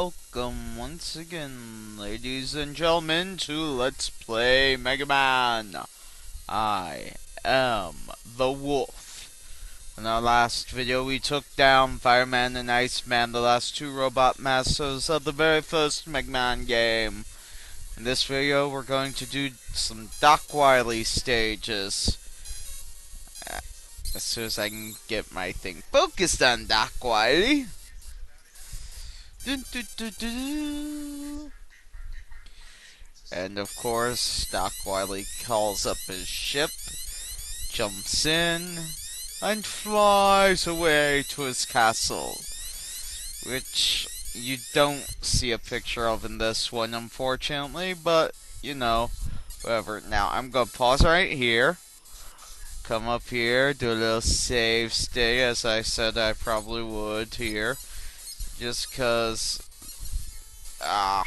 welcome once again, ladies and gentlemen, to Let's Play Megaman. I am the Wolf. In our last video, we took down Fireman and Iceman, the last two robot masters of the very first Megaman game. In this video, we're going to do some Doc Wily stages. As soon as I can get my thing focused on Doc Wily. Dun, dun, dun, dun. And of course, Doc Wily calls up his ship, jumps in, and flies away to his castle. Which you don't see a picture of in this one, unfortunately, but, you know, whatever. Now, I'm gonna pause right here, come up here, do a little save stay, as I said I probably would here. Just cause, I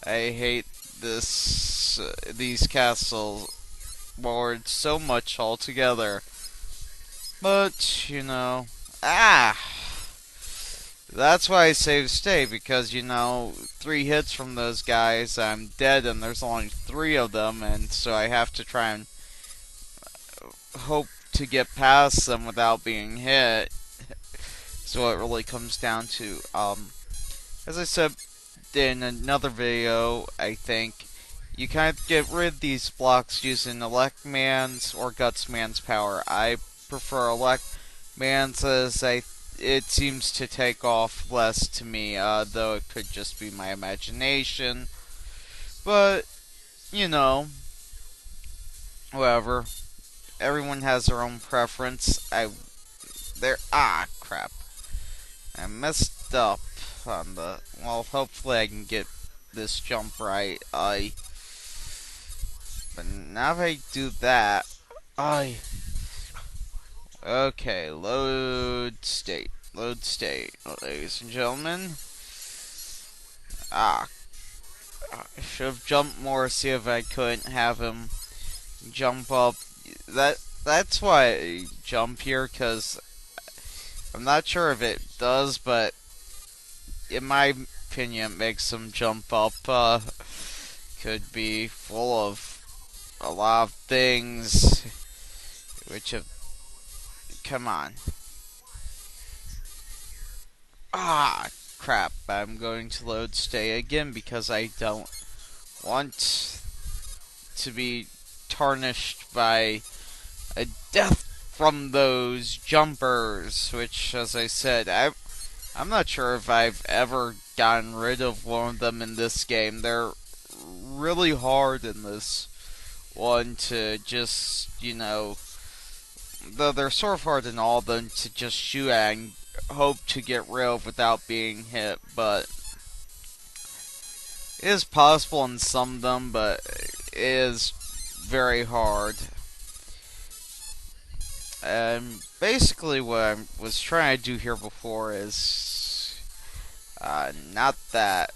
hate these castle boards so much altogether. But, you know, that's why I save stay, because, you know, 3 hits from those guys, I'm dead, and there's only 3 of them, and so I have to try and hope to get past them without being hit. So it really comes down to, as I said in another video, I think, you can't get rid of these blocks using Electman's or Gutsman's power. I prefer Electman's, as it seems to take off less to me, though it could just be my imagination. But, you know, whatever. Everyone has their own preference. Crap. I messed up on the, well, hopefully I can get this jump right. But now if I do that, okay, load state, ladies and gentlemen. I should have jumped more, see if I couldn't have him jump up. That's why I jump here, because I'm not sure if it does, but in my opinion, it makes them jump up. Could be full of a lot of things, which have, come on. Crap, I'm going to load stay again, because I don't want to be tarnished by a death from those jumpers, which, as I said, I'm not sure if I've ever gotten rid of one of them in this game. They're really hard in this one to just, you know, though they're sort of hard in all of them to just shoot at and hope to get rid of without being hit, but it is possible in some of them, but it is very hard. And basically what I was trying to do here before is not that.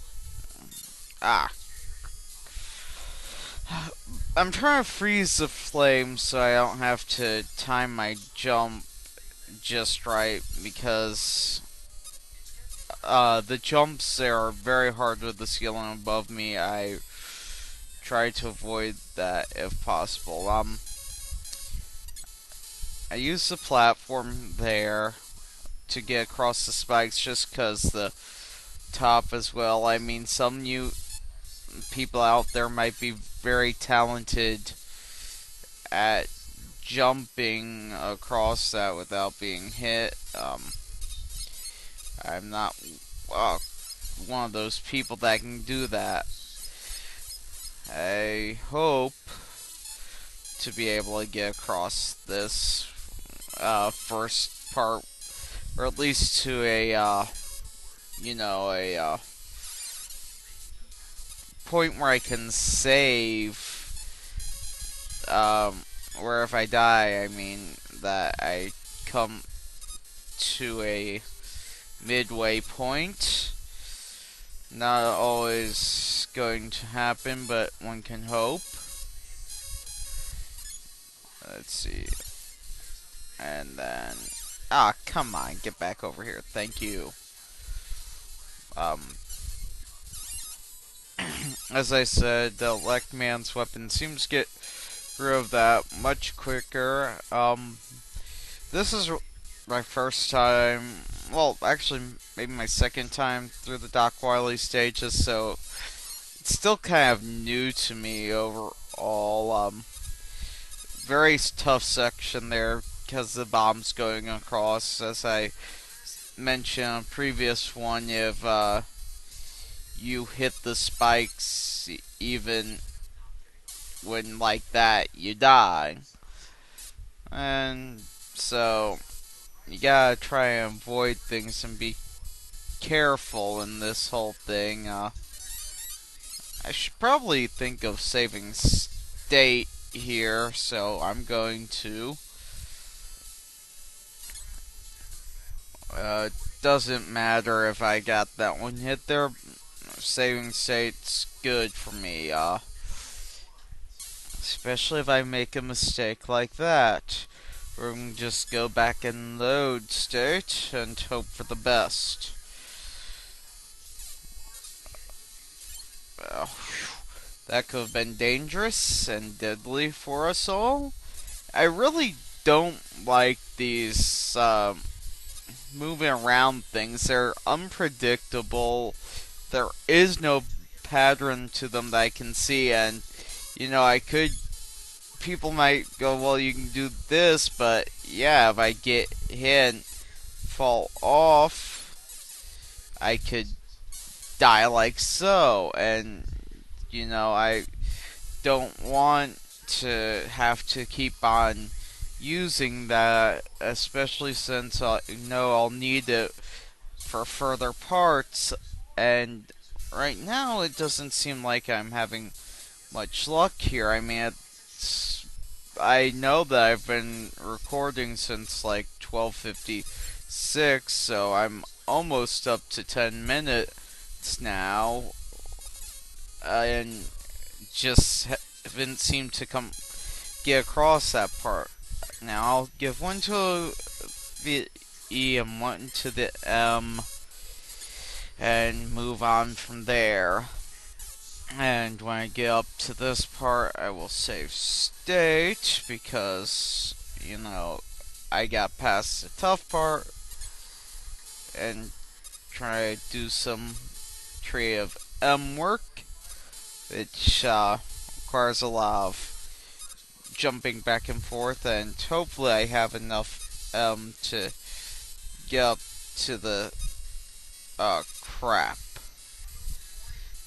I'm trying to freeze the flame so I don't have to time my jump just right, because the jumps there are very hard with the ceiling above me. I try to avoid that if possible. I use the platform there to get across the spikes just because the top as well. I mean, some new people out there might be very talented at jumping across that without being hit. I'm not one of those people that can do that. I hope to be able to get across this first part, or at least to a you know, a point where I can save, where if I die, I mean that I come to a midway point. Not always going to happen, but one can hope. Let's see. And then, come on, get back over here. Thank you. Um, as I said, the Man's weapon seems to get rid of that much quicker. This is my first time, well, actually, maybe my second time through the Doc Wily stages, so it's still kind of new to me overall. Very tough section there because the bomb's going across. As I mentioned on previous one, if you hit the spikes even when like that, you die. And so you gotta try and avoid things and be careful in this whole thing. I should probably think of saving state here, so I'm going to. Doesn't matter if I got that one hit there. Saving state's good for me, especially if I make a mistake like that. We're going to just go back and load state and hope for the best. Well, that could have been dangerous and deadly for us all. I really don't like these moving around things. They're unpredictable. There is no pattern to them that I can see, and I could. People might go, well, you can do this, but yeah, if I get hit and fall off, I could die like so, and I don't want to have to keep on using that, especially since I'll need it for further parts, and right now it doesn't seem like I'm having much luck here. I mean, I know that I've been recording since like 12:56, so I'm almost up to 10 minutes now, and just haven't seemed to get across that part. Now I'll give one to the E and one to the M, and move on from there. And when I get up to this part, I will save state because, I got past the tough part and try to do some creative M work, which requires a lot of jumping back and forth, and hopefully I have enough to get up to the crap.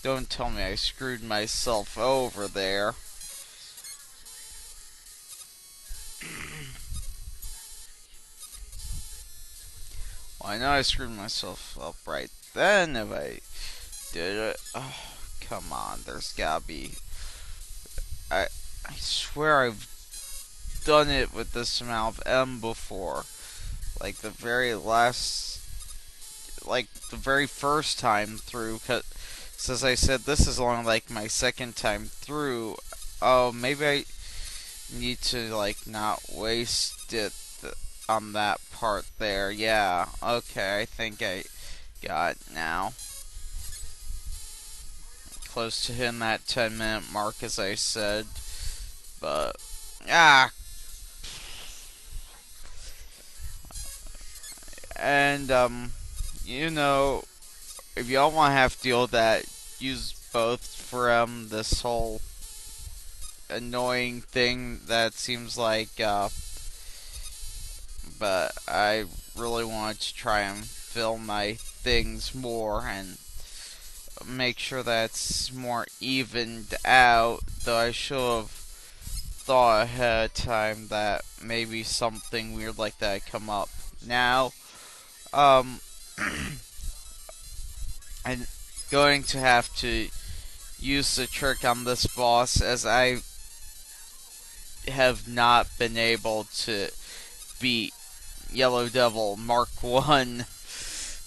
Don't tell me I screwed myself over there. Well, I know I screwed myself up right then if I did it. Oh, come on. There's gotta be. I swear I've done it with this amount of M before. Like the very first time through. Cause as I said, this is only like my second time through. Oh, maybe I need to not waste it on that part there. Yeah, okay, I think I got it now. Close to hitting that 10-minute mark, as I said. But, and, if y'all want to have to deal with that, use both for, this whole annoying thing that seems like, but I really want to try and fill my things more and make sure that's more evened out, though I should have thought ahead of time that maybe something weird like that would come up. Now, I'm going to have to use the trick on this boss, as I have not been able to beat Yellow Devil Mark 1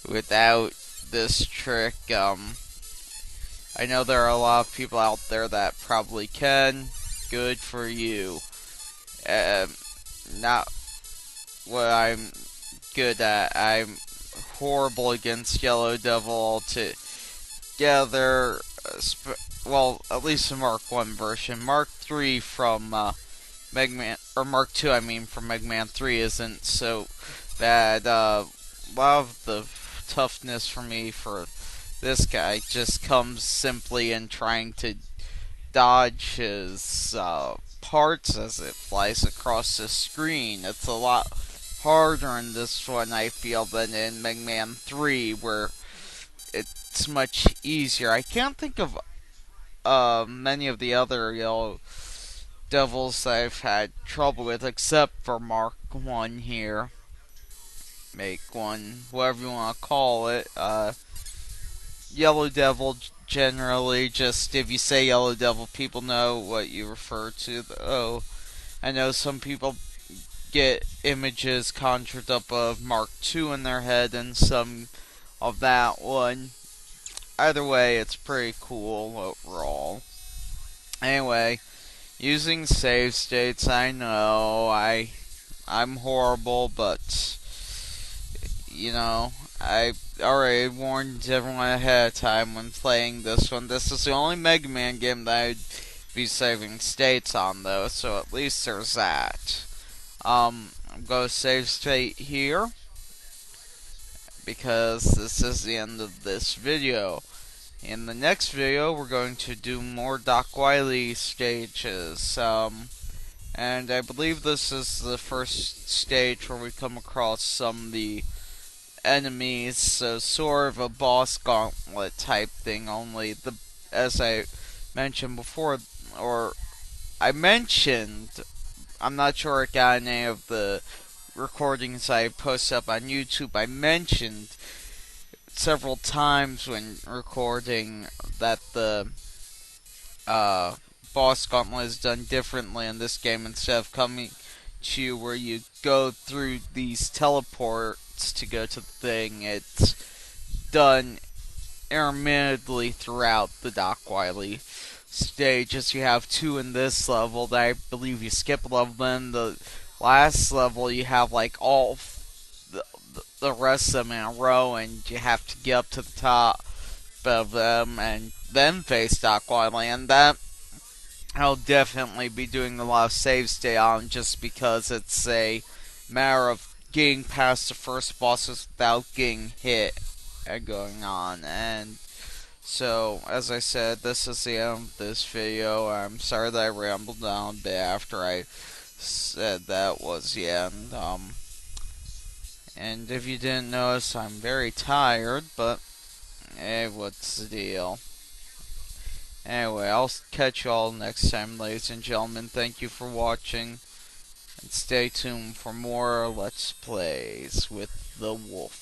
without this trick. I know there are a lot of people out there that probably can. Good for you. Not what I'm good at. I'm horrible against Yellow Devil altogether. Well, at least the Mark 1 version. Mark 3 from Megaman, or Mark 2, I mean, from Megaman 3 isn't so bad. A lot of the toughness for me for this guy just comes simply in trying to dodge his parts as it flies across the screen. It's a lot harder in this one, I feel, than in Mega Man 3, where it's much easier. I can't think of many of the other Yellow Devils that I've had trouble with, except for Mark 1 here. Make 1, whatever you want to call it. Yellow Devil, generally, just if you say Yellow Devil, people know what you refer to. Oh, I know some people get images conjured up of Mark II in their head and some of that one. Either way, it's pretty cool overall. Anyway, using save states, I know I'm horrible, but you know, I already warned everyone ahead of time when playing this one. This is the only Mega Man game that I'd be saving states on, though, so at least there's that. I'm going to save state here, because this is the end of this video. In the next video, we're going to do more Doc Wily stages, and I believe this is the first stage where we come across some of the enemies, so sort of a boss gauntlet type thing, only as I mentioned before, or I mentioned, I'm not sure it got any of the recordings I posted up on YouTube, I mentioned several times when recording that the boss gauntlet is done differently in this game. Instead of coming to you where you go through these teleports to go to the thing, it's done intermittently throughout the Doc Wily stages. You have 2 in this level that I believe you skip a level. Then the last level you have like all the rest of them in a row, and you have to get up to the top of them and then face Doc Wily, and that I'll definitely be doing a lot of save state on, just because it's a matter of getting past the first bosses without getting hit and going on. And so, as I said, this is the end of this video. I'm sorry that I rambled on a bit after I said that was the end. And if you didn't notice, I'm very tired, but hey, what's the deal? Anyway, I'll catch you all next time, ladies and gentlemen. Thank you for watching, and stay tuned for more Let's Plays with the Wulv.